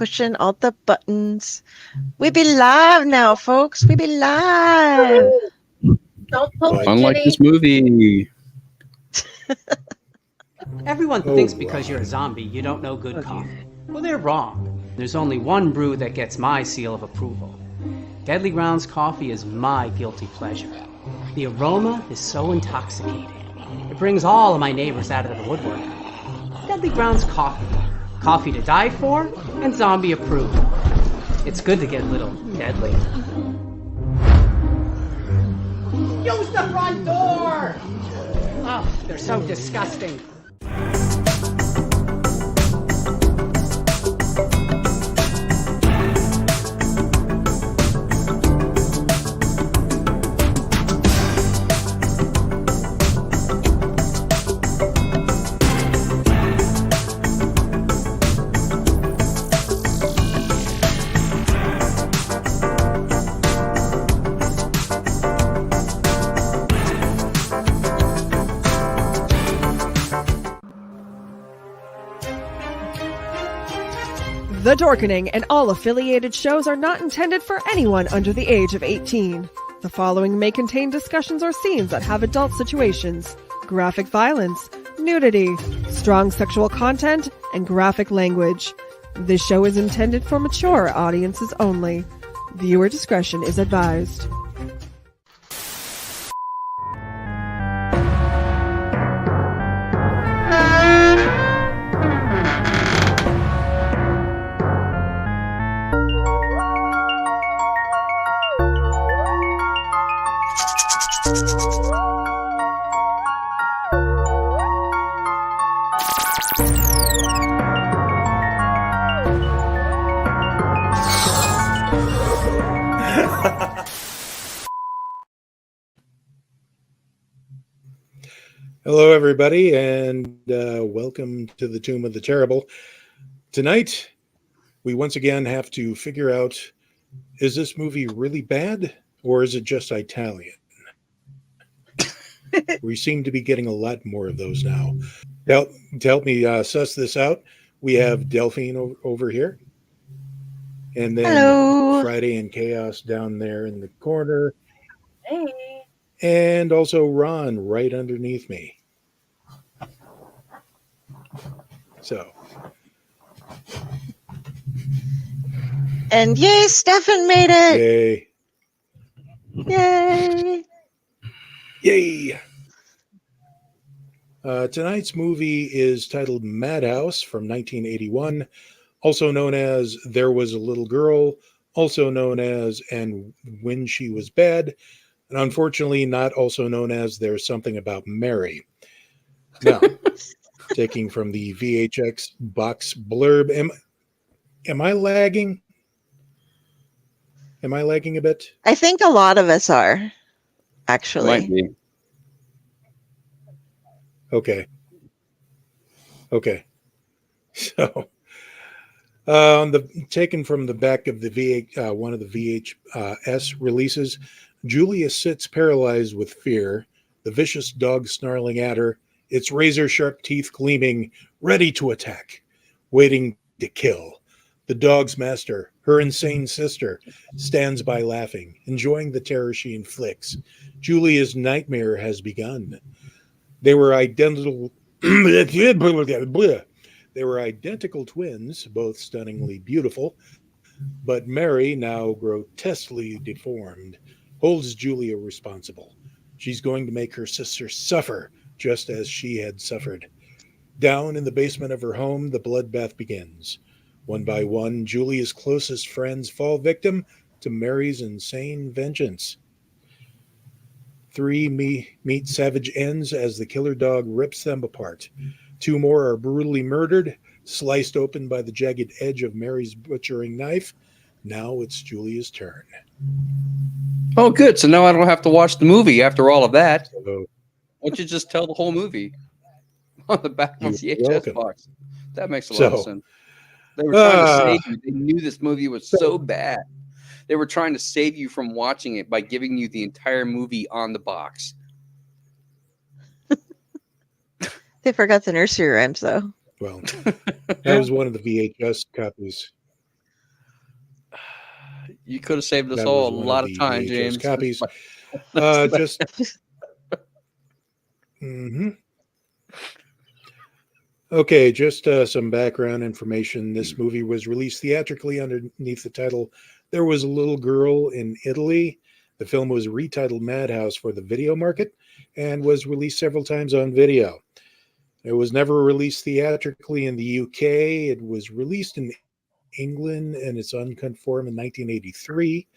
pushing all the buttons. We be live now, folks. We be live. Don't poke Unlike Ginny. this movie. Everyone thinks because you're a zombie, you don't know good coffee. Well, they're wrong. There's only one brew that gets my seal of approval. Deadly Grounds coffee is my guilty pleasure. The aroma is so intoxicating. It brings all of my neighbors out of the woodwork. Deadly Grounds coffee. Coffee to die for and zombie approved. It's good to get a little deadly. Use the front door! Oh, they're so disgusting. The Dorkening and all affiliated shows are not intended for anyone under the age of 18. The following may contain discussions or scenes that have adult situations, graphic violence, nudity, strong sexual content, and graphic language. This show is intended for mature audiences only. Viewer discretion is advised. Hello, everybody, and welcome to the Tomb of the Terrible. Tonight, we once again have to figure out, is this movie really bad, or is it just Italian? We seem to be getting a lot more of those now. To help me suss this out, we have Delphine over here. And then Hello. Friday in Chaos down there in the corner. Hey. And also Ron right underneath me. So. And yay, Stefan made it. Yay. Yay. Yay. Tonight's movie is titled Madhouse from 1981, also known as There Was a Little Girl, also known as And When She Was Bad, and unfortunately not also known as There's Something About Mary. Now, taking from the VHX box blurb, am I lagging? Am I lagging a bit? I think a lot of us are, actually. Might be. Okay. So, taken from the back of the one of the VHS releases, Julia sits paralyzed with fear, the vicious dog snarling at her, its razor-sharp teeth gleaming, ready to attack, waiting to kill. The dog's master, her insane sister, stands by laughing, enjoying the terror she inflicts. Julia's nightmare has begun. They were identical. They were identical twins, both stunningly beautiful. But Mary, now grotesquely deformed, holds Julia responsible. She's going to make her sister suffer, just as she had suffered. Down in the basement of her home, the bloodbath begins. One by one, Julia's closest friends fall victim to Mary's insane vengeance. 3 meet savage ends as the killer dog rips them apart. 2 more are brutally murdered, sliced open by the jagged edge of Mary's butchering knife. Now it's Julia's turn. Oh, good. So now I don't have to watch the movie after all of that. So, Why don't you just tell the whole movie on the back of the VHS box? That makes a lot of sense. They were trying to save you. They knew this movie was so bad. They were trying to save you from watching it by giving you the entire movie on the box. They forgot the nursery rhymes, though. Well, that was one of the VHS copies. You could have saved us That all a was one lot of of the time, VHS James. copies. Just. Okay, just some background information. This movie was released theatrically underneath the title There Was a Little Girl in Italy. The film was retitled Madhouse for the video market and was released several times on video. It was never released theatrically in the UK. It was released in England in its uncut form in 1983,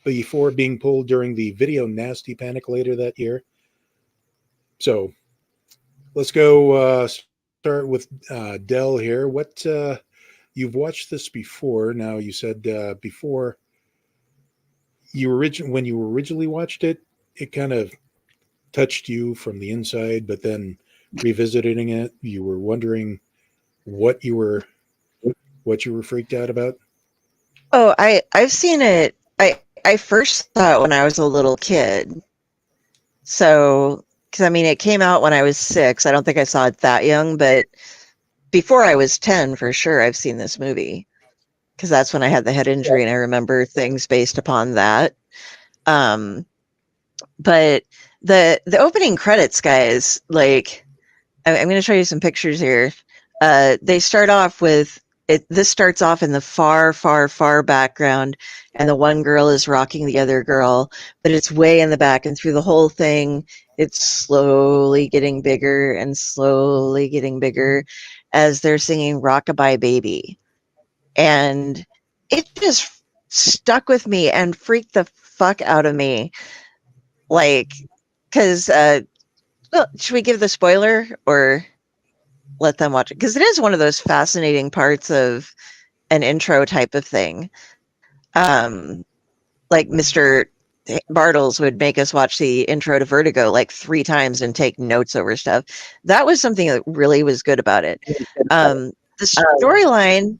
before being pulled during the Video Nasty panic later that year. So let's go start with Dell here. What you've watched this before? Now you said before when you originally watched it, it kind of touched you from the inside, but then revisiting it, you were wondering what you were freaked out about. Oh, I've seen it. I first saw it when I was a little kid. So, because I mean, it came out when I was 6. I don't think I saw it that young, but before I was 10, for sure, I've seen this movie because that's when I had the head injury, and I remember things based upon that. But the opening credits, guys, like I'm going to show you some pictures here. They start off with it. This starts off in the far, far, far background, and the one girl is rocking the other girl, but it's way in the back, and through the whole thing, it's slowly getting bigger and slowly getting bigger as they're singing Rockabye Baby. And it just stuck with me and freaked the fuck out of me. Like, because, well, should we give the spoiler or let them watch it? Because it is one of those fascinating parts of an intro type of thing. Like Mr. Bartles would make us watch the intro to Vertigo like 3 times and take notes over stuff. That was something that really was good about it. The storyline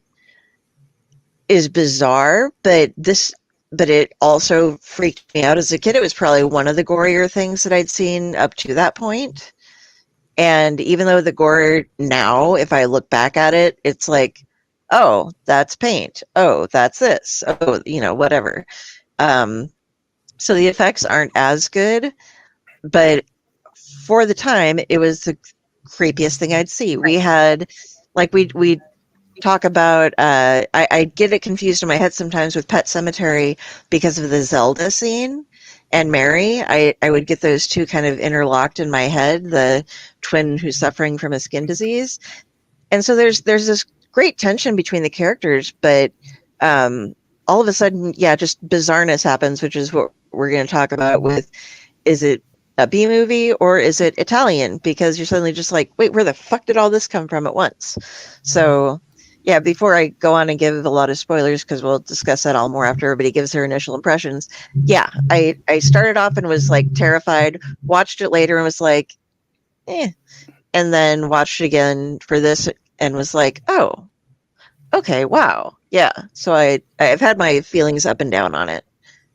is bizarre, but it also freaked me out as a kid. It was probably one of the gorier things that I'd seen up to that point. And even though the gore now, if I look back at it, it's like, oh, that's paint. Oh, that's this. Oh, whatever. So the effects aren't as good, but for the time, it was the creepiest thing I'd see. We had, like, we talk about, I get it confused in my head sometimes with Pet Sematary because of the Zelda scene and Mary. I would get those two kind of interlocked in my head, the twin who's suffering from a skin disease. And so there's this great tension between the characters, but all of a sudden, just bizarreness happens, which is what we're going to talk about with, is it a B movie or is it Italian? Because you're suddenly just like, wait, where the fuck did all this come from at once? So, yeah, before I go on and give a lot of spoilers, because we'll discuss that all more after everybody gives their initial impressions. Yeah, I started off and was like terrified, watched it later and was like, and then watched it again for this and was like, oh, okay, wow. Yeah. So I've had my feelings up and down on it.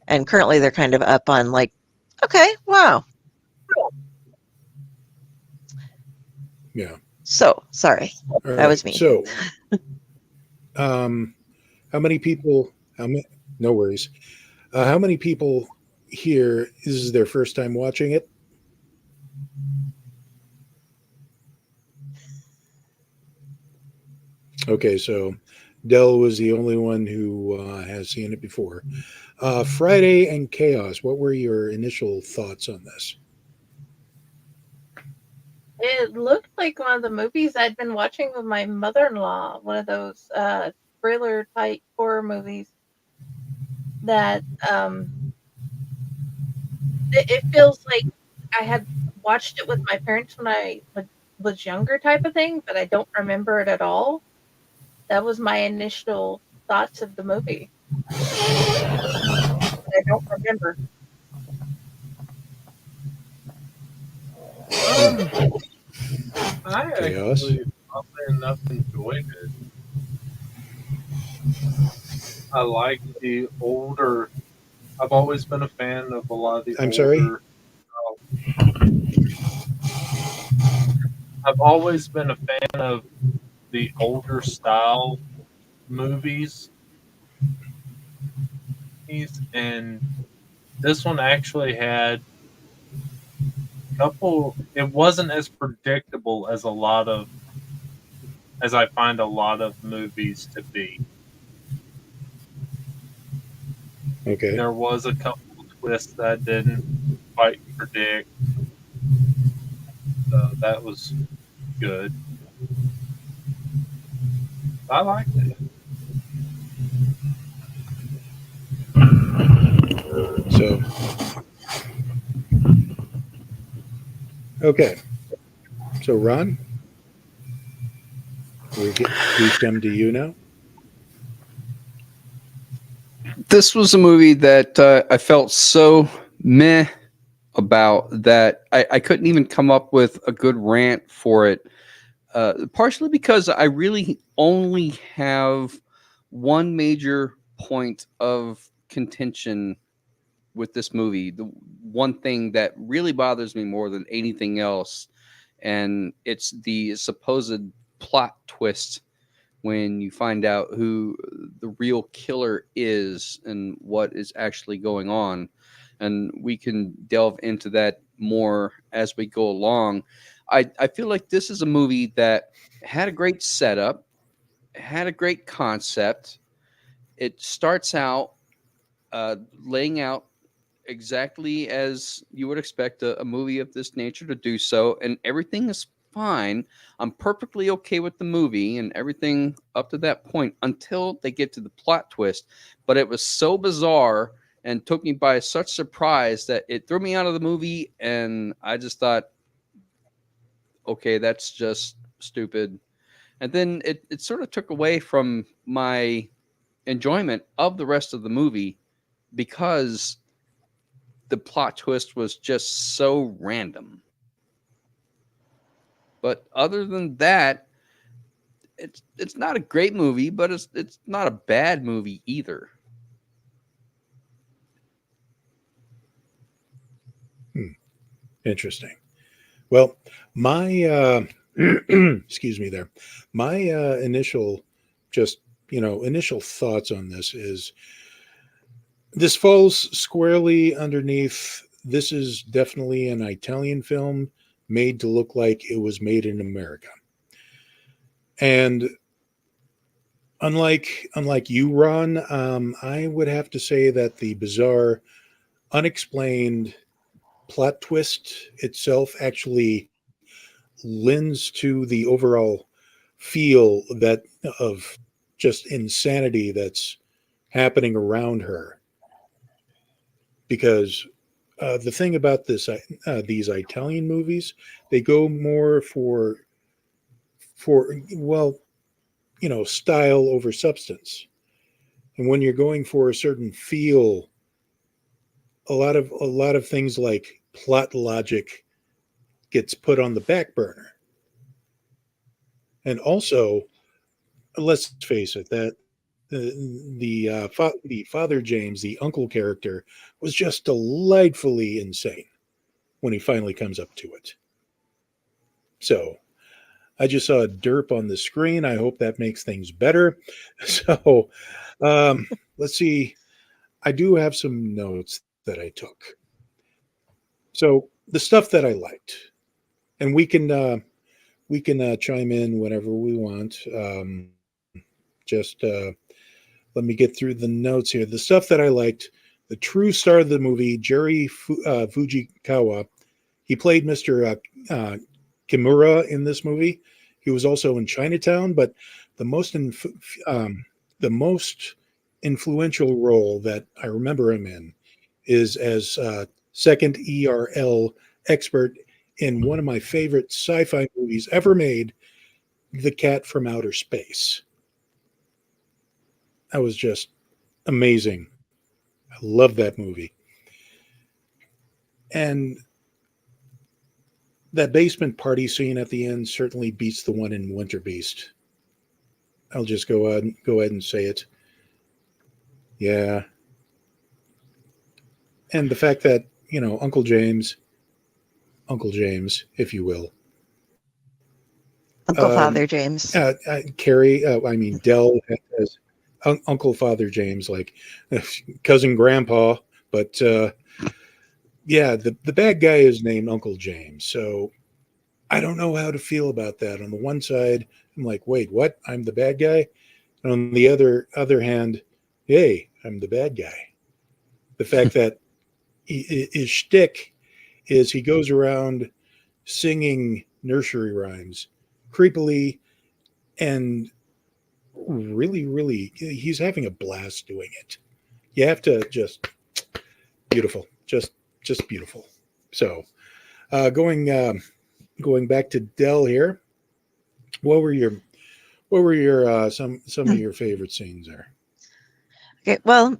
And currently they're kind of up on like, okay, wow. Yeah. So, sorry. Right. That was me. So, how many people, no worries. How many people here, this is their first time watching it? Okay, so Dell was the only one who has seen it before. Friday and Chaos, what were your initial thoughts on this? It looked like one of the movies I'd been watching with my mother-in-law, one of those thriller-type horror movies that it feels like I had watched it with my parents when I was younger type of thing, but I don't remember it at all. That was my initial thoughts of the movie. I don't remember. I actually, oddly enough, enjoyed it. I like the older. I've always been a fan of a lot of the I'm older. sorry? I've always been a fan of the older style movies. movies, and this one actually had a couple. It wasn't as predictable as I find a lot of movies to be. Okay. There was a couple of twists that I didn't quite predict. That was good. I liked it. So, okay. So, Ron, we've come to you now. This was a movie that I felt so meh about that I couldn't even come up with a good rant for it. Partially because I really only have one major point of contention with this movie. The one thing that really bothers me more than anything else, and it's the supposed plot twist when you find out who the real killer is and what is actually going on. And we can delve into that more as we go along. I feel like this is a movie that had a great setup, had a great concept. It starts out laying out exactly as you would expect a movie of this nature to do so, and everything is fine. I'm perfectly okay with the movie and everything up to that point until they get to the plot twist. But it was so bizarre and took me by such surprise that it threw me out of the movie, and I just thought, okay, that's just stupid. And then it sort of took away from my enjoyment of the rest of the movie because the plot twist was just so random. But other than that, it's not a great movie, but it's not a bad movie either. Interesting. Well, my excuse me there. My initial thoughts on this is this falls squarely underneath. This is definitely an Italian film made to look like it was made in America. And unlike you, Ron, I would have to say that the bizarre, unexplained plot twist itself actually lends to the overall feel that of just insanity that's happening around her. Because the thing about these Italian movies, they go more for style over substance. And when you're going for a certain feel, a lot of things like plot logic gets put on the back burner. And also, let's face it, that the Father James, the uncle character, was just delightfully insane when he finally comes up to it. So I just saw a derp on the screen. I hope that makes things better. So let's see. I do have some notes that I took. So the stuff that I liked, and we can chime in whenever we want. Just let me get through the notes here. The stuff that I liked, the true star of the movie, Jerry Fujikawa. He played Mr. Kimura in this movie. He was also in Chinatown, but the most influential role that I remember him in is as second ERL expert in one of my favorite sci-fi movies ever made, The Cat from Outer Space. That was just amazing. I love that movie. And that basement party scene at the end certainly beats the one in Winter Beast. I'll just go ahead and say it. Yeah. And the fact that, Uncle James, if you will. Uncle Father James. Carrie, Dell Uncle Father James, like cousin Grandpa. But yeah, the bad guy is named Uncle James. So I don't know how to feel about that. On the one side, I'm like, wait, what? I'm the bad guy. And on the other hand, hey, I'm the bad guy. The fact that his shtick is he goes around singing nursery rhymes creepily and really, he's having a blast doing it. You have to just beautiful, just beautiful. So going back to Dell here, what were your some of your favorite scenes there? Okay, well,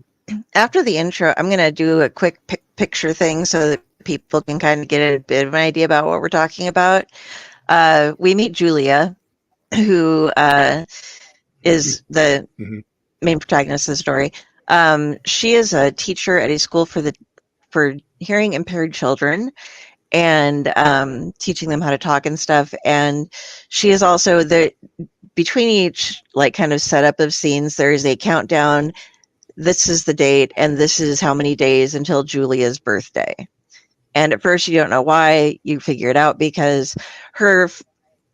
after the intro, I'm going to do a quick picture thing so that people can kind of get a bit of an idea about what we're talking about. We meet Julia, who is the main protagonist of the story. She is a teacher at a school for hearing impaired children, and teaching them how to talk and stuff. And she is also between each like kind of setup of scenes, there is a countdown. This is the date, and this is how many days until Julia's birthday. And at first, you don't know why. You figure it out because her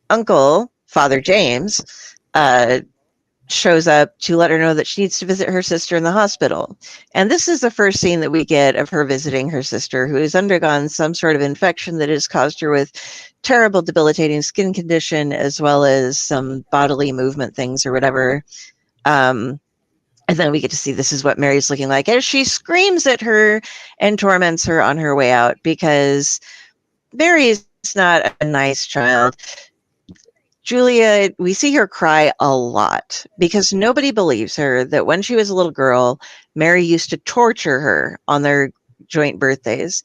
uncle, Father James, shows up to let her know that she needs to visit her sister in the hospital. And this is the first scene that we get of her visiting her sister, who has undergone some sort of infection that has caused her with terrible, debilitating skin condition, as well as some bodily movement things or whatever. And then we get to see this is what Mary's looking like as she screams at her and torments her on her way out, because Mary's not a nice child. Julia, we see her cry a lot because nobody believes her that when she was a little girl, Mary used to torture her on their joint birthdays.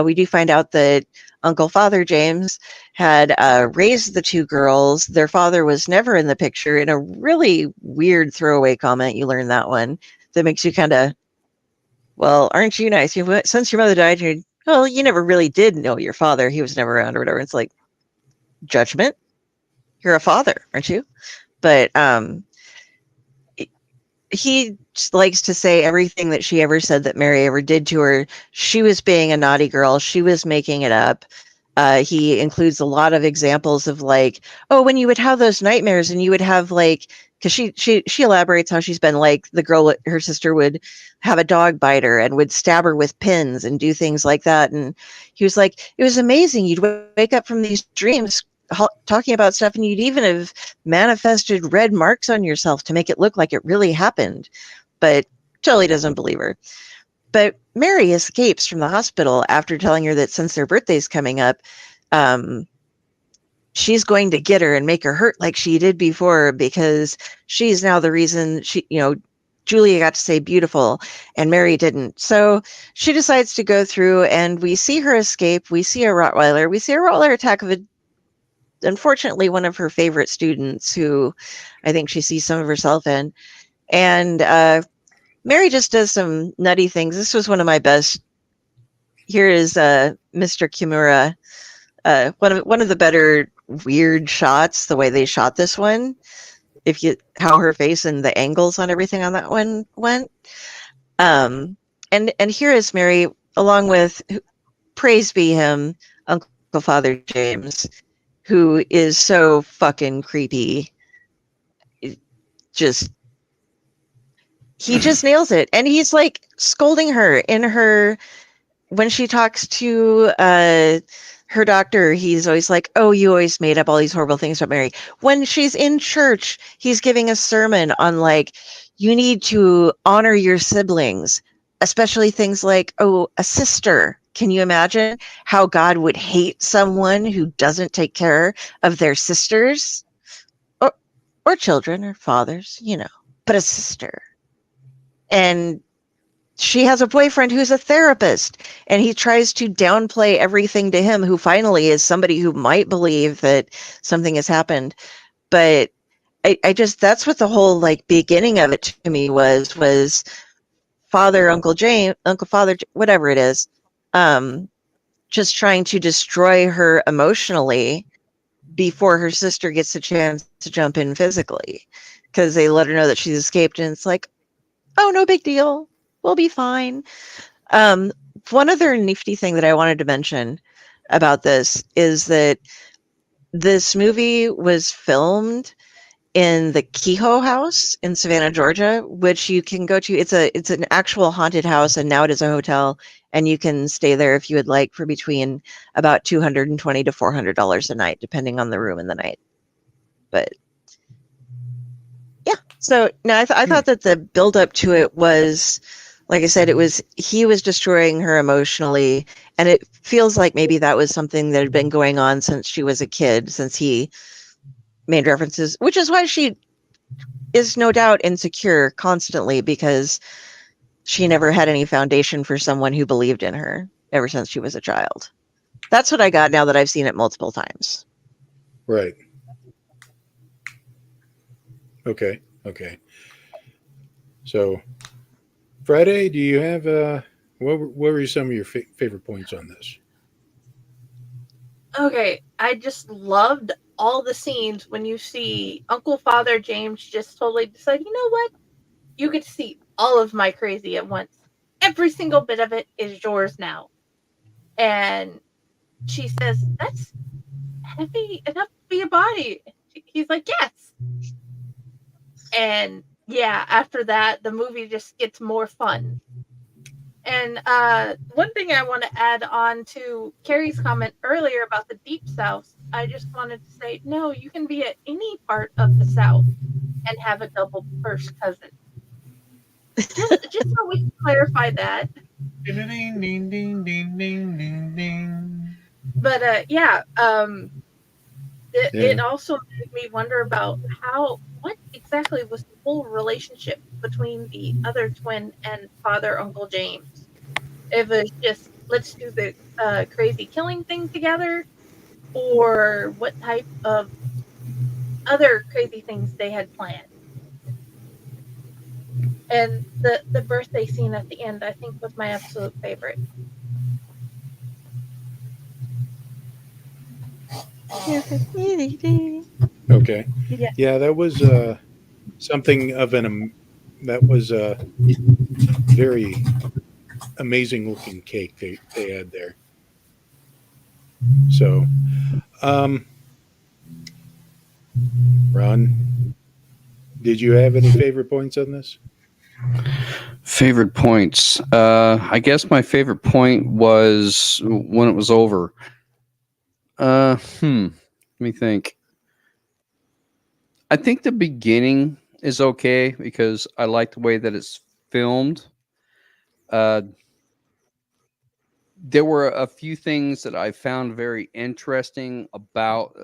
We do find out that Uncle Father James had raised the two girls. Their father was never in the picture. In a really weird throwaway comment, you learn that that makes you kind of, well, aren't you nice? Since your mother died, you never really did know your father. He was never around or whatever. It's like, judgment? You're a father, aren't you? But he likes to say everything that she ever said that Mary ever did to her, she was being a naughty girl. She was making it up. He includes a lot of examples of like, oh, when you would have those nightmares and you would have like, because she elaborates how she's been like the girl, her sister would have a dog bite her and would stab her with pins and do things like that. And he was like, it was amazing. You'd wake up from these dreams talking about stuff, and you'd even have manifested red marks on yourself to make it look like it really happened. But totally doesn't believe her. But Mary escapes from the hospital after telling her that since their birthday's coming up, she's going to get her and make her hurt like she did before, because she's now the reason Julia got to say beautiful and Mary didn't. So she decides to go through, and we see her escape. We see a Rottweiler. We see a Rottweiler attack of unfortunately one of her favorite students, who I think she sees some of herself in. And Mary just does some nutty things. This was one of my best. Here is Mr. Kimura, one of the better weird shots, the way they shot this one. How her face and the angles on everything on that one went. And here is Mary, along with, praise be him, Uncle Father James, who is so fucking creepy. He just nails it. And he's like scolding her when she talks to her doctor. He's always like, oh, you always made up all these horrible things about Mary. When she's in church, he's giving a sermon on like, you need to honor your siblings, especially things like, oh, a sister. Can you imagine how God would hate someone who doesn't take care of their sisters or children or fathers, but a sister? And she has a boyfriend who's a therapist, and he tries to downplay everything to him, who finally is somebody who might believe that something has happened. But I just, that's what the whole like beginning of it to me was Uncle Father, whatever it is, just trying to destroy her emotionally before her sister gets a chance to jump in physically. because they let her know that she's escaped, and it's like, oh, no big deal. We'll be fine. One other nifty thing that I wanted to mention about this is that this movie was filmed in the Kehoe House in Savannah, Georgia, which you can go to. It's an actual haunted house, and now it is a hotel, and you can stay there if you would like for between about $220 to $400 a night, depending on the room and the night. But yeah, so no, I thought that the build up to it was, like I said, he was destroying her emotionally, and it feels like maybe that was something that had been going on since she was a kid, since he made references, which is why she is no doubt insecure constantly, because she never had any foundation for someone who believed in her ever since she was a child. That's what I got now that I've seen it multiple times. Right. Okay. So, Friday, do you have what were some of your favorite points on this? Okay, I just loved all the scenes when you see Uncle Father James just totally decide, you know what? You get to see all of my crazy at once. Every single bit of it is yours now. And she says, that's heavy enough to be a body. He's like, yes. And yeah, after that, the movie just gets more fun. And one thing I want to add on to Carrie's comment earlier about the Deep South, I just wanted to say, no, you can be at any part of the South and have a double first cousin. Just so we can clarify that. Ding, ding, ding, ding, ding, ding, ding. But it also made me wonder about what exactly was the whole relationship between the other twin and Father Uncle James. If it was just, let's do the crazy killing thing together, or what type of other crazy things they had planned. And the birthday scene at the end, I think, was my absolute favorite. Okay. Yeah, that was something of that was a very amazing looking cake they had there. So, Ron, did you have any favorite points on this? Favorite points. I guess my favorite point was when it was over. Let me think. I think the beginning is okay because I like the way that it's filmed. There were a few things that I found very interesting about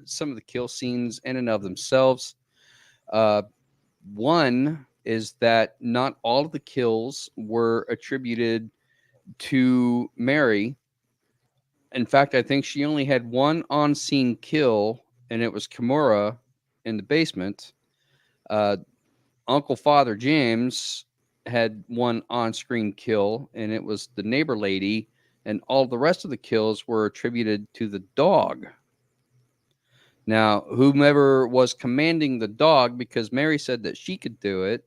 some of the kill scenes in and of themselves. One is that not all of the kills were attributed to Mary. In fact, I think she only had one on-scene kill, and it was Kimura in the basement. Uncle Father James had one on-screen kill, and it was the neighbor lady, and all the rest of the kills were attributed to the dog. Now, whomever was commanding the dog, because Mary said that she could do it,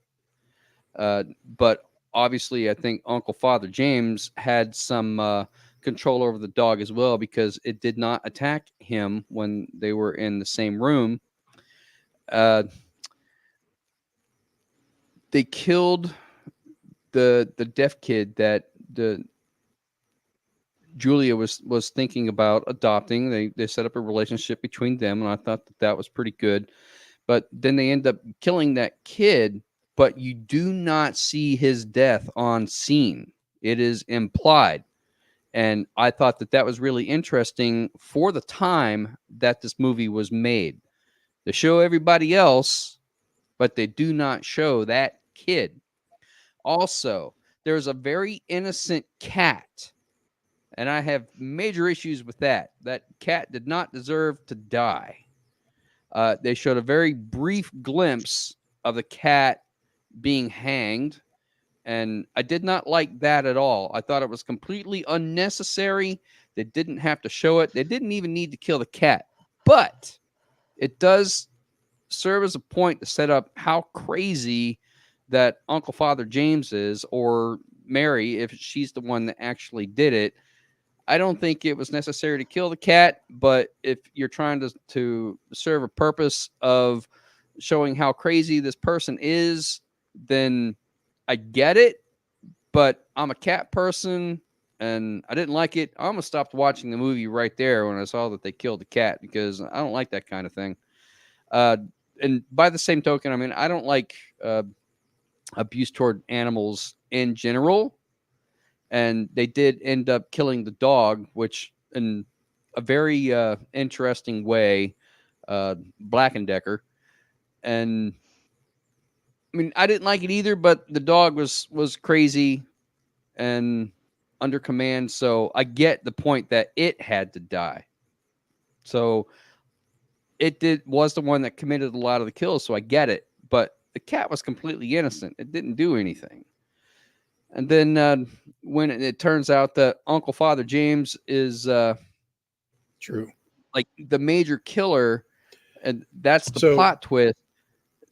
but obviously I think Uncle Father James had some control over the dog as well, because it did not attack him when they were in the same room. They killed the deaf kid that Julia was thinking about adopting. They set up a relationship between them, and I thought that was pretty good. But then they end up killing that kid, but you do not see his death on scene. It is implied. And I thought that was really interesting for the time that this movie was made. They show everybody else, but they do not show that kid. Also, there's a very innocent cat, and I have major issues with that. That cat did not deserve to die. They showed a very brief glimpse of the cat being hanged, and I did not like that at all. I thought it was completely unnecessary. They didn't have to show it. They didn't even need to kill the cat, but it does serve as a point to set up how crazy that Uncle Father James is, or Mary, if she's the one that actually did it. I don't think it was necessary to kill the cat, but if you're trying to serve a purpose of showing how crazy this person is, then I get it. But I'm a cat person, and I didn't like it. I almost stopped watching the movie right there when I saw that they killed the cat, because I don't like that kind of thing. And by the same token, I mean, I don't like abuse toward animals in general. And they did end up killing the dog, which in a very interesting way, Black and Decker. And I mean, I didn't like it either, but the dog was crazy and under command. So I get the point that it had to die. So it was the one that committed a lot of the kills. So I get it, but the cat was completely innocent. It didn't do anything. And then when it turns out that Uncle Father James is true, like the major killer, and that's the plot twist,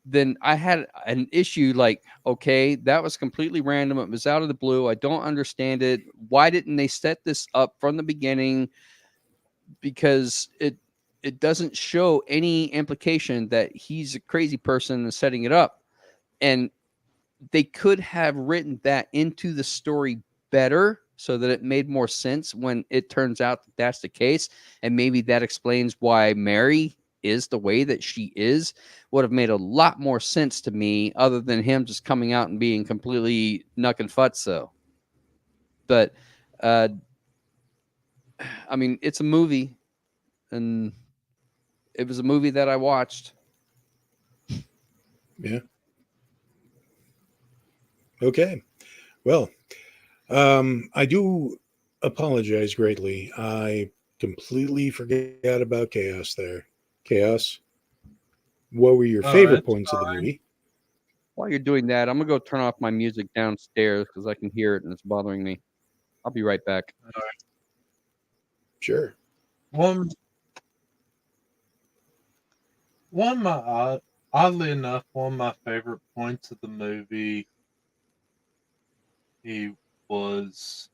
then I had an issue. Like, okay, that was completely random. It was out of the blue. I don't understand it. Why didn't they set this up from the beginning? Because it doesn't show any implication that he's a crazy person and setting it up. And they could have written that into the story better so that it made more sense when it turns out that that's the case. And maybe that explains why Mary is the way that she is. Would have made a lot more sense to me, other than him just coming out and being completely nuck and futso. But, I mean, it's a movie, and it was a movie that I watched. Yeah. Okay. Well, I do apologize greatly. I completely forgot about Chaos there. Chaos, what were your favorite points of the movie? While you're doing that, I'm going to go turn off my music downstairs because I can hear it and it's bothering me. I'll be right back. All right. Sure. Oddly enough, one of my favorite points of the movie, he was,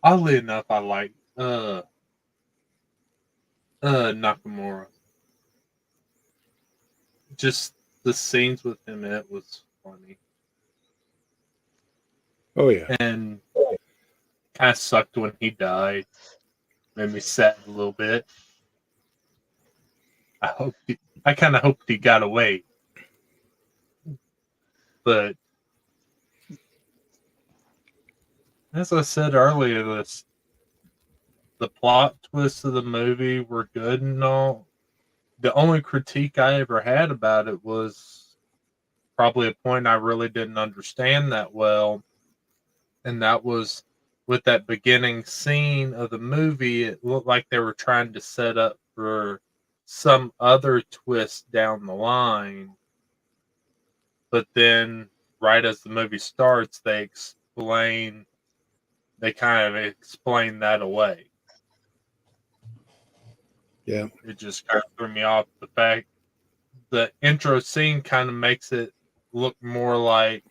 oddly enough, I like Nakamura. Just the scenes with him, it was funny. Oh yeah. And kind of sucked when he died. Made me sad a little bit. I kind of hoped he got away. But as I said earlier, the plot twists of the movie were good and all. The only critique I ever had about it was probably a point I really didn't understand that well. And that was with that beginning scene of the movie, it looked like they were trying to set up for some other twist down the line. But then, right as the movie starts, they kind of explain that away. Yeah. It just kind of threw me off. The fact the intro scene kind of makes it look more like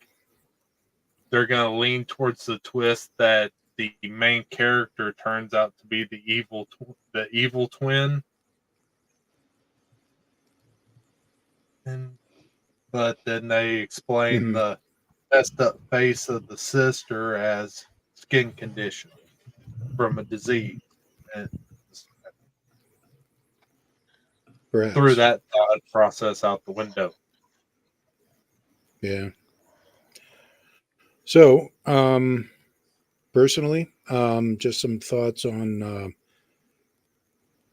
they're going to lean towards the twist that the main character turns out to be the evil twin. But then they explain the messed up face of the sister as skin condition from a disease. And threw that thought process out the window. Yeah. So, personally, just some thoughts on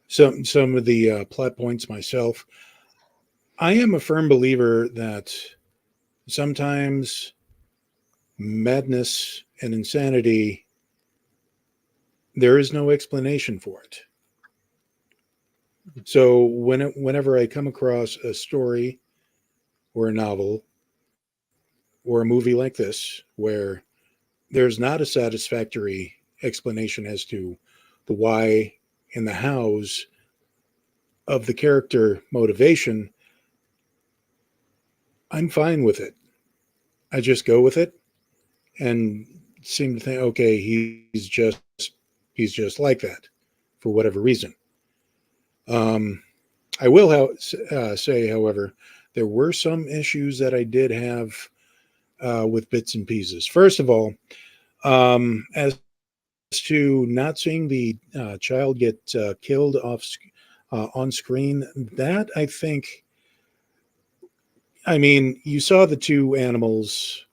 some of the plot points myself. I am a firm believer that sometimes madness and insanity, there is no explanation for it. So whenever I come across a story or a novel or a movie like this, where there's not a satisfactory explanation as to the why and the hows, of the character motivation, I'm fine with it. I just go with it and seem to think, okay, he's just like that for whatever reason. I will say, however, there were some issues that I did have with bits and pieces. First of all, as to not seeing the child get killed on screen, that I think, I mean, you saw the two animals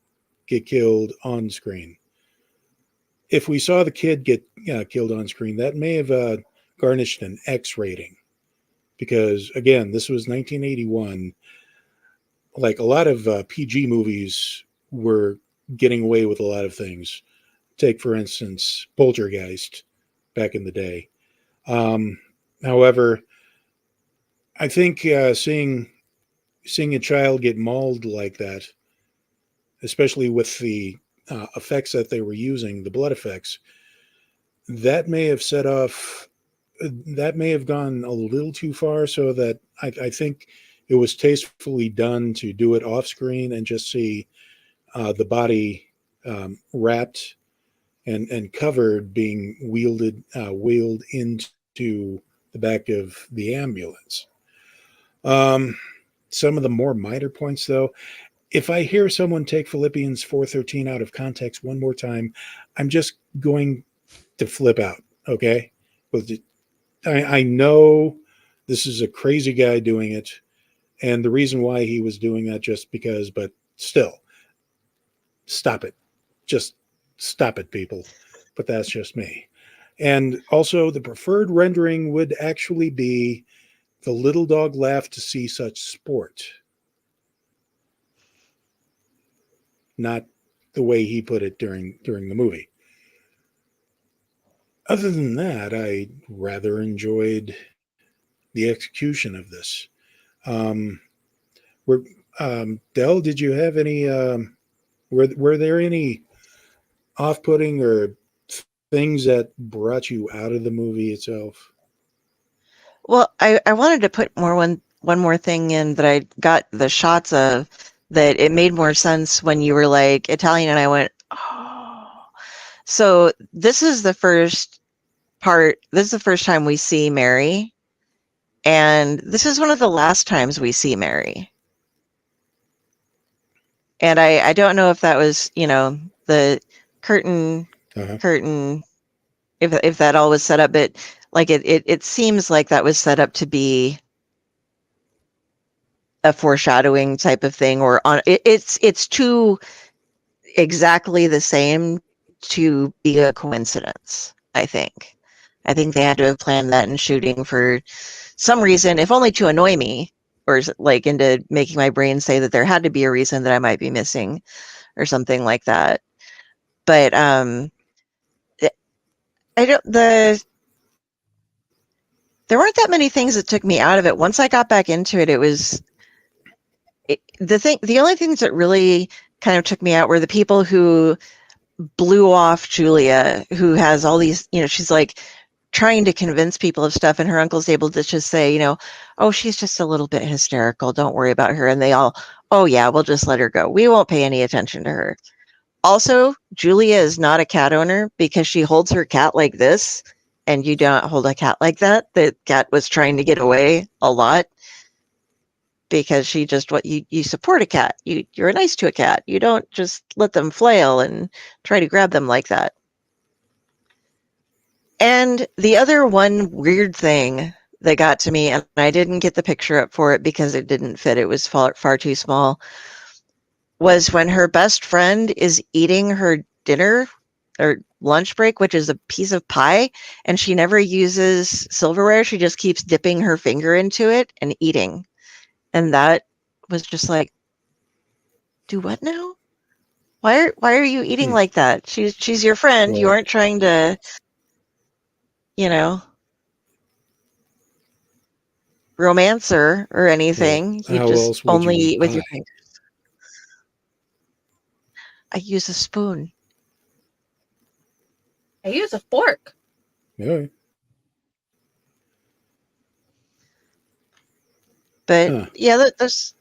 get killed on screen. If we saw the kid get killed on screen, that may have garnished an X rating. Because, again, this was 1981. Like, a lot of PG movies were getting away with a lot of things. Take, for instance, Poltergeist back in the day. However, I think seeing a child get mauled like that, especially with the effects that they were using, the blood effects, that may have set off, that may have gone a little too far, so that I think it was tastefully done to do it off screen and just see the body wrapped and covered being wheeled into the back of the ambulance. Some of the more minor points, though, if I hear someone take Philippians 4:13 out of context one more time, I'm just going to flip out, okay? I know this is a crazy guy doing it, and the reason why he was doing that just because, but still, stop it. Just stop it, people. But that's just me. And also, the preferred rendering would actually be the little dog laughed to see such sport. Not the way he put it during the movie. Other than that, I rather enjoyed the execution of this. Del, did you have any? Were there any off-putting or things that brought you out of the movie itself? Well, I wanted to put one more thing in that I got the shots of, that it made more sense when you were like Italian, and I went, oh. So this is the first part. This is the first time we see Mary, and this is one of the last times we see Mary. And I don't know if that was, the curtain, if that all was set up, but like it seems like that was set up to be a foreshadowing type of thing, or it's too exactly the same to be a coincidence. I think they had to have planned that in shooting for some reason, if only to annoy me, or like into making my brain say that there had to be a reason that I might be missing or something like that. But there weren't that many things that took me out of it. Once I got back into it, the only things that really kind of took me out were the people who blew off Julia, who has all these, she's like trying to convince people of stuff, and her uncle's able to just say, oh, she's just a little bit hysterical, don't worry about her. And they all, oh yeah, we'll just let her go. We won't pay any attention to her. Also, Julia is not a cat owner because she holds her cat like this, and you don't hold a cat like that. The cat was trying to get away a lot because she just, you support a cat. You're nice to a cat. You don't just let them flail and try to grab them like that. And the other one weird thing that got to me, and I didn't get the picture up for it because it didn't fit, it was far too small, was when her best friend is eating her dinner or lunch break, which is a piece of pie, and she never uses silverware. She just keeps dipping her finger into it and eating. And that was just like, do what now? Why are you eating like that? She's your friend. You aren't trying to, romance her or anything. You just only eat with your fingers. I use a spoon. I use a fork. Yeah. But yeah, that's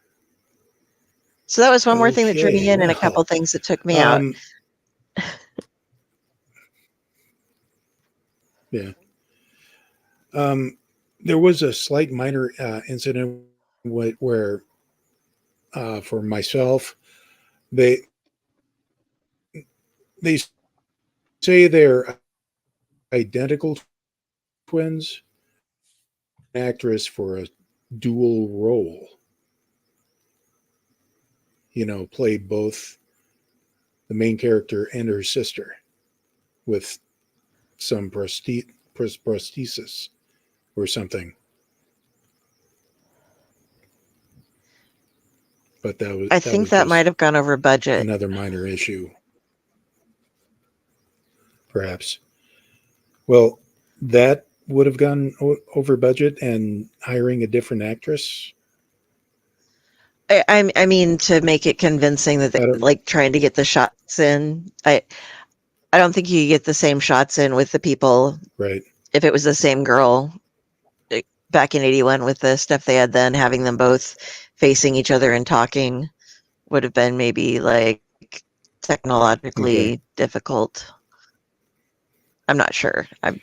so that was one more thing that drew me in, and a couple things that took me out. Yeah. There was a slight minor incident where for myself, they say they're identical twins, actress for a dual role. You know, play both the main character and her sister with some prosthesis or something. But I think that might have gone over budget. Another minor issue, perhaps. Well, that would have gone over budget, and hiring a different actress. I mean, to make it convincing that they like trying to get the shots in. I don't think you get the same shots in with the people. Right. If it was the same girl back in 81 with the stuff they had then, having them both facing each other and talking would have been maybe like technologically difficult. I'm not sure. I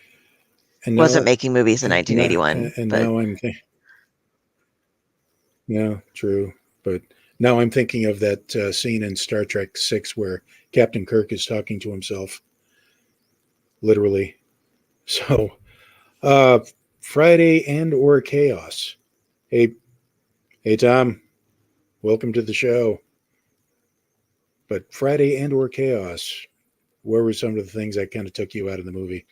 wasn't making movies in 1981. Now I'm thinking. No, true. But now I'm thinking of that scene in Star Trek VI where Captain Kirk is talking to himself, literally. So, Friday and or Chaos. Hey, Tom, welcome to the show. But Friday and or Chaos, where were some of the things that kind of took you out of the movie?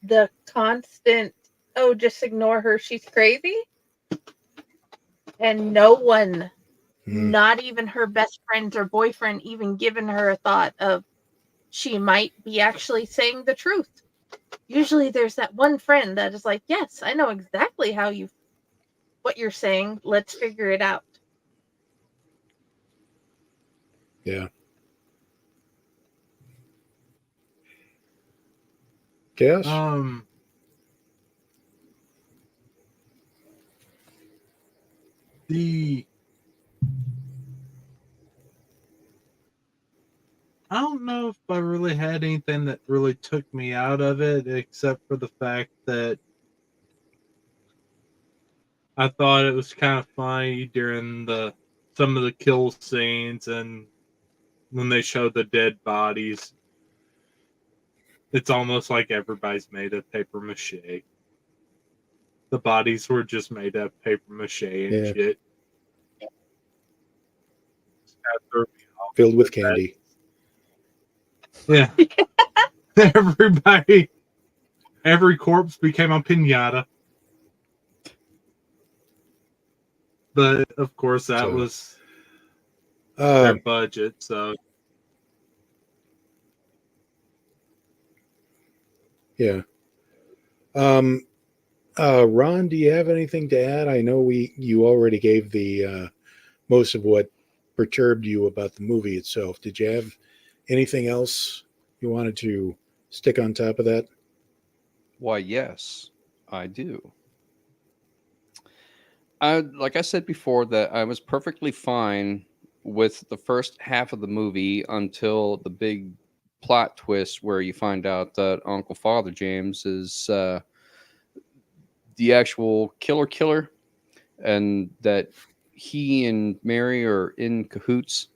The constant, oh, just ignore her, she's crazy. And no one, not even her best friends or boyfriend, even given her a thought of she might be actually saying the truth. Usually there's that one friend that is like, yes, I know exactly what you're saying. Let's figure it out. Yeah. Chaos? I don't know if I really had anything that really took me out of it, except for the fact that I thought it was kind of funny during some of the kill scenes and when they showed the dead bodies. It's almost like everybody's made of paper mache. The bodies were just made of paper mache and shit. Filled with candy. Yeah. Every corpse became a piñata. But of course, that was their budget. So, yeah. Ron, do you have anything to add? I know you already gave the most of what perturbed you about the movie itself. Did you have anything else you wanted to stick on top of that? Why, yes, I do. Like I said before, that I was perfectly fine with the first half of the movie until the big plot twist where you find out that Uncle Father James is the actual killer, and that he and Mary are in cahoots.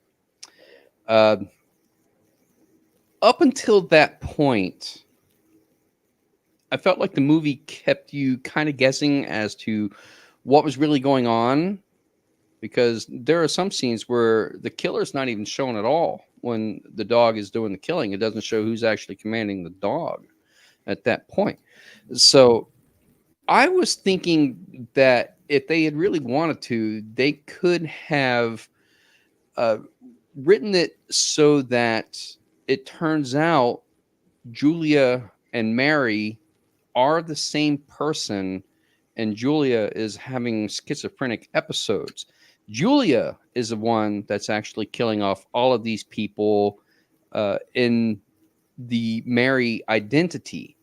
Up until that point, I felt like the movie kept you kind of guessing as to what was really going on, because there are some scenes where the killer's not even shown at all when the dog is doing the killing. It doesn't show who's actually commanding the dog at that point. So I was thinking that if they had really wanted to, they could have written it so that it turns out Julia and Mary are the same person, and Julia is having schizophrenic episodes. Julia is the one that's actually killing off all of these people in the Mary identity.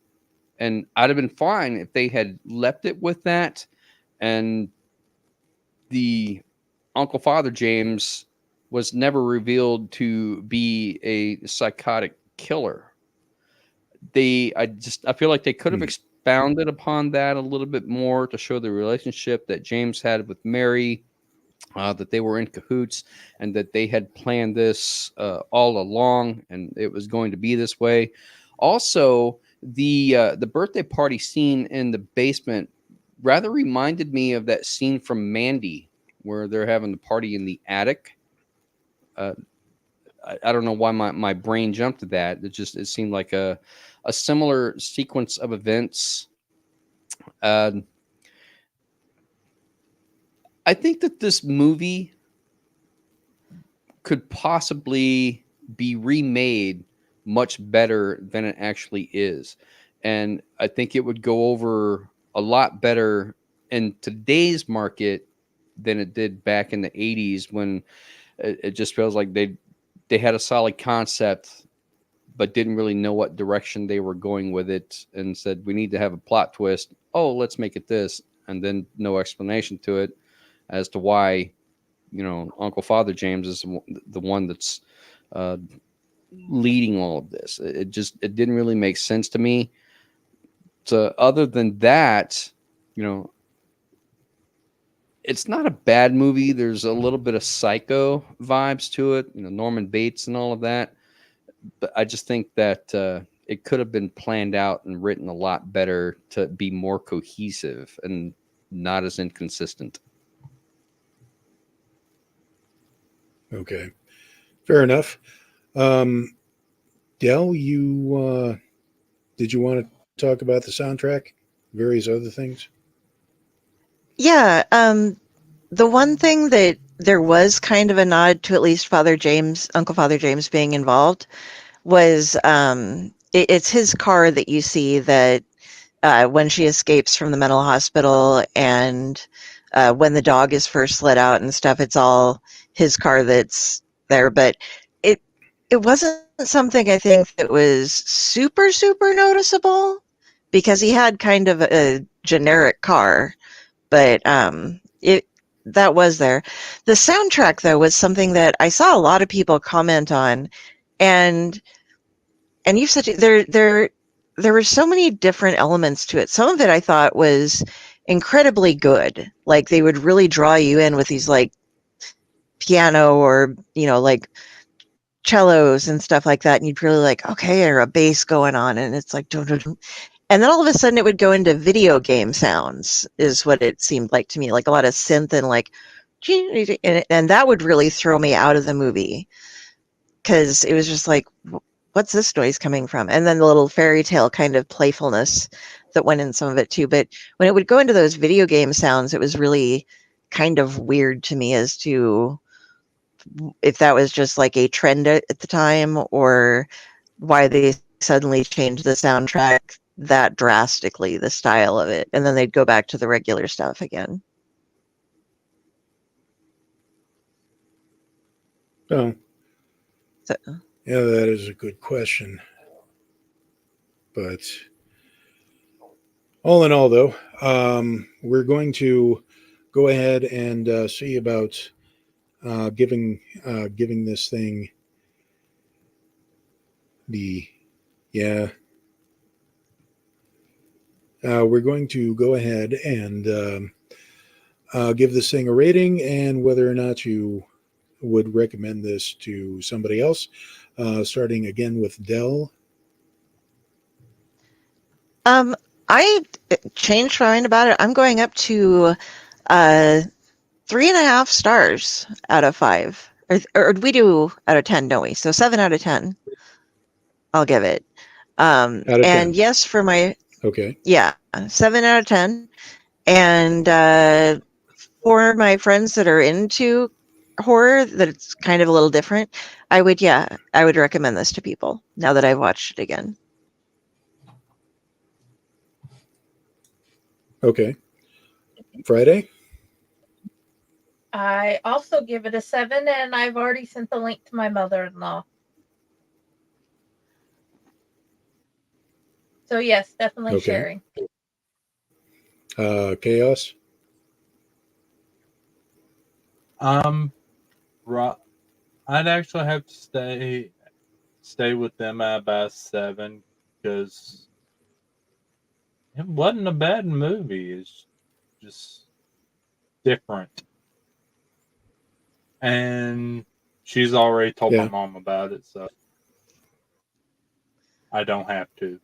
And I'd have been fine if they had left it with that, and the Uncle Father James was never revealed to be a psychotic killer. I feel like they could have expounded upon that a little bit more to show the relationship that James had with Mary, that they were in cahoots, and that they had planned this all along, and it was going to be this way. Also, the birthday party scene in the basement rather reminded me of that scene from Mandy, where they're having the party in the attic. I don't know why my brain jumped to that. It seemed like a similar sequence of events. I think that this movie could possibly be remade much better than it actually is. And I think it would go over a lot better in today's market than it did back in the 80s, when it just feels like they had a solid concept but didn't really know what direction they were going with it, and said, we need to have a plot twist. Oh, let's make it this. And then no explanation to it as to why, Uncle Father James is the one that's leading all of this. It didn't really make sense to me. So other than that, it's not a bad movie. There's a little bit of Psycho vibes to it, Norman Bates and all of that. But I just think that it could have been planned out and written a lot better to be more cohesive and not as inconsistent. Okay, fair enough. Del, you did you want to talk about the soundtrack, various other things? Yeah, the one thing that there was kind of a nod to, at least Uncle Father James being involved, was it's his car that you see that when she escapes from the mental hospital, and when the dog is first let out and stuff, it's all his car that's there. But it wasn't something I think that was super, super noticeable, because he had kind of a generic car, but that was there. The soundtrack, though, was something that I saw a lot of people comment on, and you've said there were so many different elements to it. Some of it I thought was incredibly good. Like, they would really draw you in with these like piano or like cellos and stuff like that, and you'd really like, okay, or a bass going on, and it's like dun, dun, dun. And then all of a sudden it would go into video game sounds, is what it seemed like to me, like a lot of synth and like, and that would really throw me out of the movie, because it was just like, what's this noise coming from? And then the little fairy tale kind of playfulness that went in some of it too. But when it would go into those video game sounds, it was really kind of weird to me as to if that was just like a trend at the time, or why they suddenly changed the soundtrack that drastically, the style of it, and then they'd go back to the regular stuff again. Oh, so, yeah, that is a good question. But all in all, though, we're going to go ahead and see about giving this thing we're going to go ahead and give this thing a rating, and whether or not you would recommend this to somebody else. Starting again with Del. I changed my mind about it. I'm going up to 3.5 stars out of 5. Or we do out of 10, don't we? So 7 out of 10. I'll give it. Out of 10. And yes, for my... Okay. Yeah, 7 out of 10. And for my friends that are into horror, that it's kind of a little different, I would recommend this to people now that I've watched it again. Okay. Friday? I also give it a 7, and I've already sent the link to my mother-in-law. So yes, definitely Okay. sharing. Chaos. I'd actually have to stay with them at about 7 because it wasn't a bad movie. It's just different. And she's already told my mom about it, so I don't have to.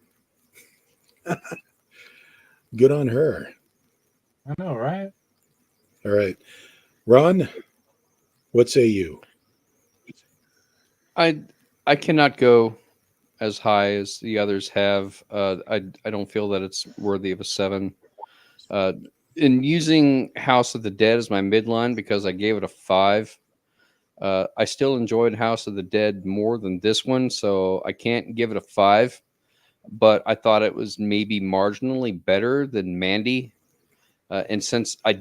Good on her. I know, right? All right. Ron, what say you? I cannot go as high as the others have. I don't feel that it's worthy of a 7. In using House of the Dead as my midline because I gave it a 5. I still enjoyed House of the Dead more than this one, so I can't give it a 5. But I thought it was maybe marginally better than Mandy. And since I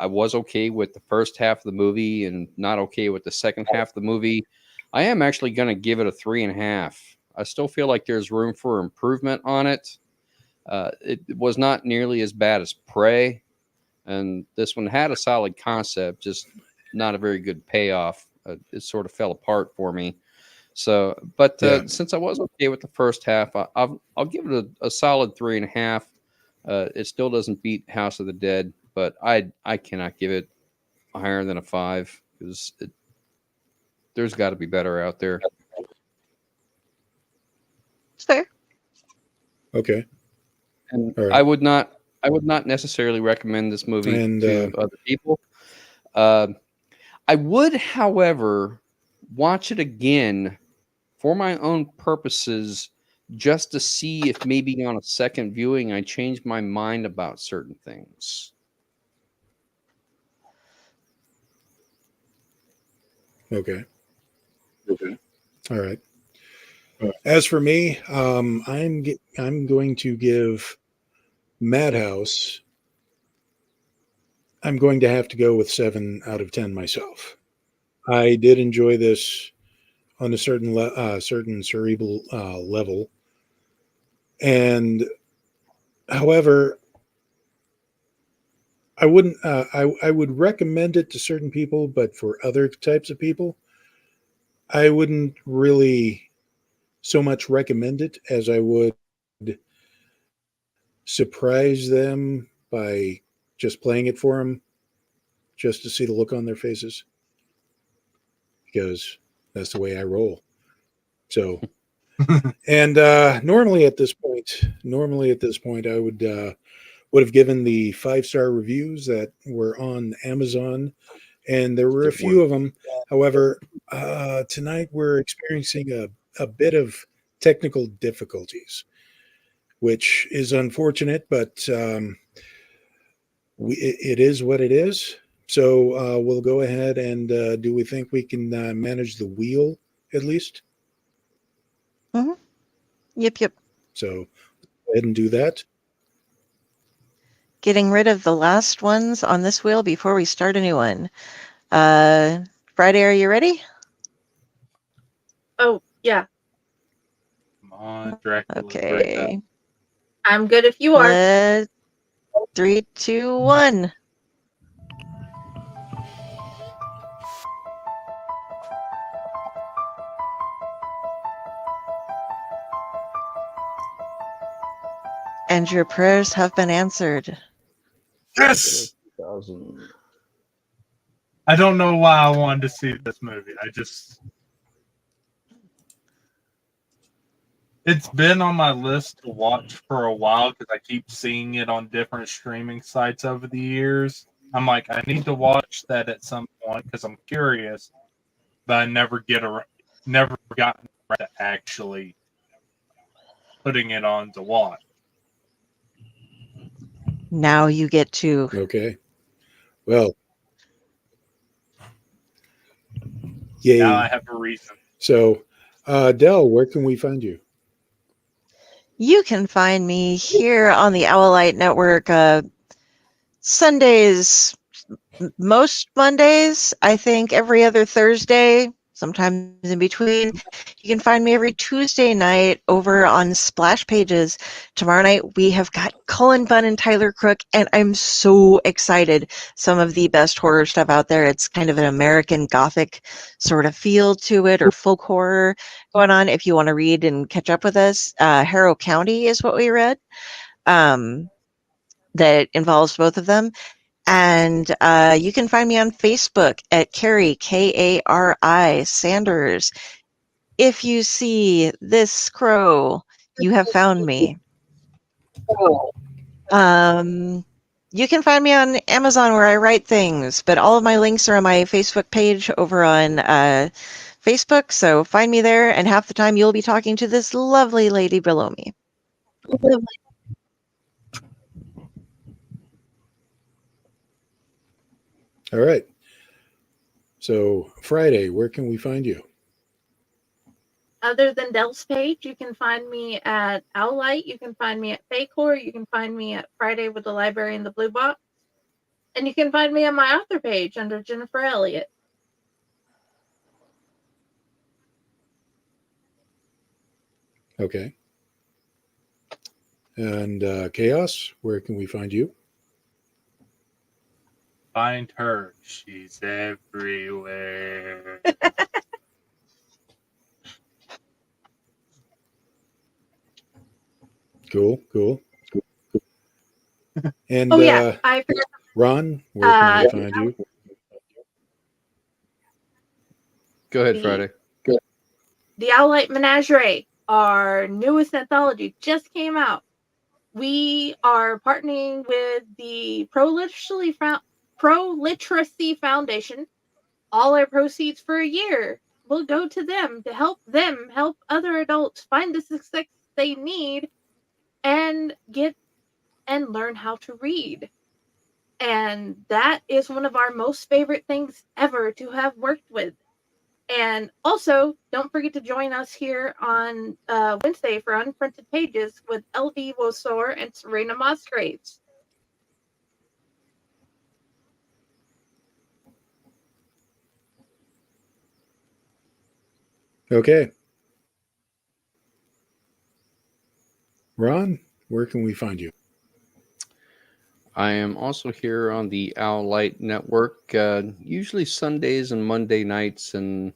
was okay with the first half of the movie and not okay with the second half of the movie, I am actually going to give it a 3.5. I still feel like there's room for improvement on it. It was not nearly as bad as Prey, and this one had a solid concept, just not a very good payoff. It sort of fell apart for me. So, but since I was okay with the first half, I'll give it a solid 3.5. It still doesn't beat House of the Dead, but I cannot give it higher than a 5 because there's got to be better out there. It's fair. Okay. And right. I would not necessarily recommend this movie to other people. I would, however, watch it again for my own purposes, just to see if maybe on a second viewing I change my mind about certain things. Okay. All right. As for me, I'm going to give Madhouse. I'm going to have to go with 7 out of 10 myself. I did enjoy this on a certain cerebral level, and however, I wouldn't. I would recommend it to certain people, but for other types of people, I wouldn't really so much recommend it as I would surprise them by just playing it for them, just to see the look on their faces, because that's the way I roll. So, and normally at this point, I would have given the 5-star reviews that were on Amazon, and there were a few of them. However, tonight we're experiencing a bit of technical difficulties, which is unfortunate, but it is what it is. So we'll go ahead and do we think we can manage the wheel at least? Mm-hmm. Yep. So go ahead and do that. Getting rid of the last ones on this wheel before we start a new one. Friday, are you ready? Oh, yeah. Come on, Dracula. Okay. I'm good if you are. 3, 2, 1. And your prayers have been answered. Yes! I don't know why I wanted to see this movie. It's been on my list to watch for a while because I keep seeing it on different streaming sites over the years. I'm like, I need to watch that at some point because I'm curious, but I never gotten around to actually putting it on to watch. Now you get to. Okay. Well, yay. Now I have a reason. So, Del, where can we find you? You can find me here on the Owlite Network Sundays, most Mondays, I think every other Thursday, sometimes in between. You can find me every Tuesday night over on Splash Pages. Tomorrow night we have got Cullen Bunn and Tyler Crook, and I'm so excited. Some of the best horror stuff out there. It's kind of an American Gothic sort of feel to it, or folk horror going on. If you want to read and catch up with us, Harrow County is what we read. That involves both of them. And you can find me on Facebook at Carrie, Kari Sanders. If you see this crow, you have found me. You can find me on Amazon where I write things, but all of my links are on my Facebook page over on Facebook. So find me there, and half the time you'll be talking to this lovely lady below me. All right. So Friday, where can we find you? Other than Del's page, you can find me at Owlite. You can find me at Fakehor. You can find me at Friday with the Library in the Blue Box. And you can find me on my author page under Jennifer Elliott. Okay. And Chaos, where can we find you? Find her. She's everywhere. Cool. And I forgot. Ron, where can we find you? Go ahead, Friday. The Owlite Menagerie, our newest anthology, just came out. We are partnering with the Pro Literacy Foundation. All our proceeds for a year will go to them to help other adults find the success they need and get and learn how to read. And that is one of our most favorite things ever to have worked with. And also, don't forget to join us here on Wednesday for Unprinted Pages with LV Wosor and Serena Musgraves. Okay. Ron, where can we find you? I am also here on the Owlite Network, usually Sundays and Monday nights, and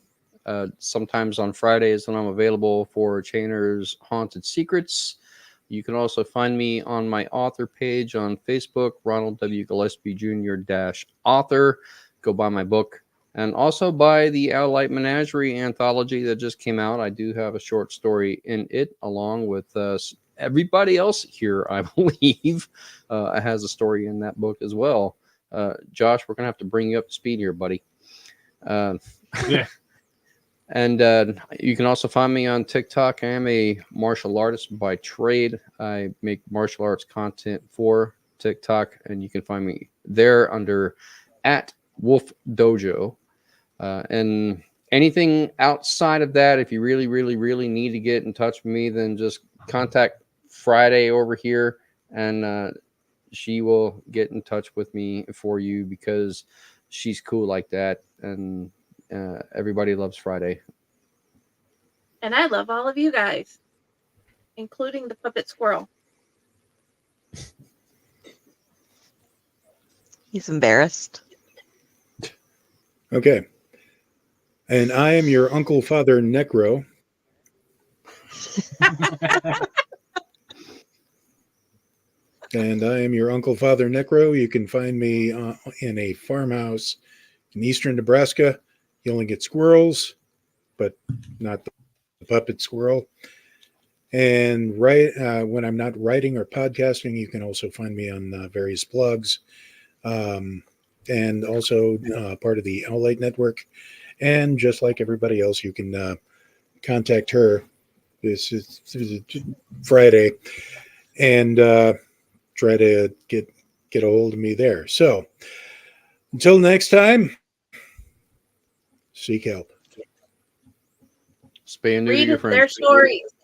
sometimes on Fridays when I'm available for Chainer's Haunted Secrets. You can also find me on my author page on Facebook, Ronald W Gillespie Jr. -author. Go buy my book. And also buy the Owlite Menagerie anthology that just came out. I do have a short story in it, along with everybody else here, I believe, has a story in that book as well. Josh, we're going to have to bring you up to speed here, buddy. Yeah. And you can also find me on TikTok. I am a martial artist by trade. I make martial arts content for TikTok, and you can find me there under @WolfDojo. And anything outside of that, if you really, really, really need to get in touch with me, then just contact Friday over here, and she will get in touch with me for you because she's cool like that, and everybody loves Friday. And I love all of you guys, including the puppet squirrel. He's embarrassed. Okay. And I am your Uncle Father Necro. And I am your Uncle Father Necro. You can find me in a farmhouse in eastern Nebraska. You only get squirrels, but not the puppet squirrel. And when I'm not writing or podcasting, you can also find me on various blogs. And also part of the Owlite Network. And just like everybody else, you can contact her. This is Friday, and try to get a hold of me there. So until next time, seek help. Spay and neuter your friends. Read their stories.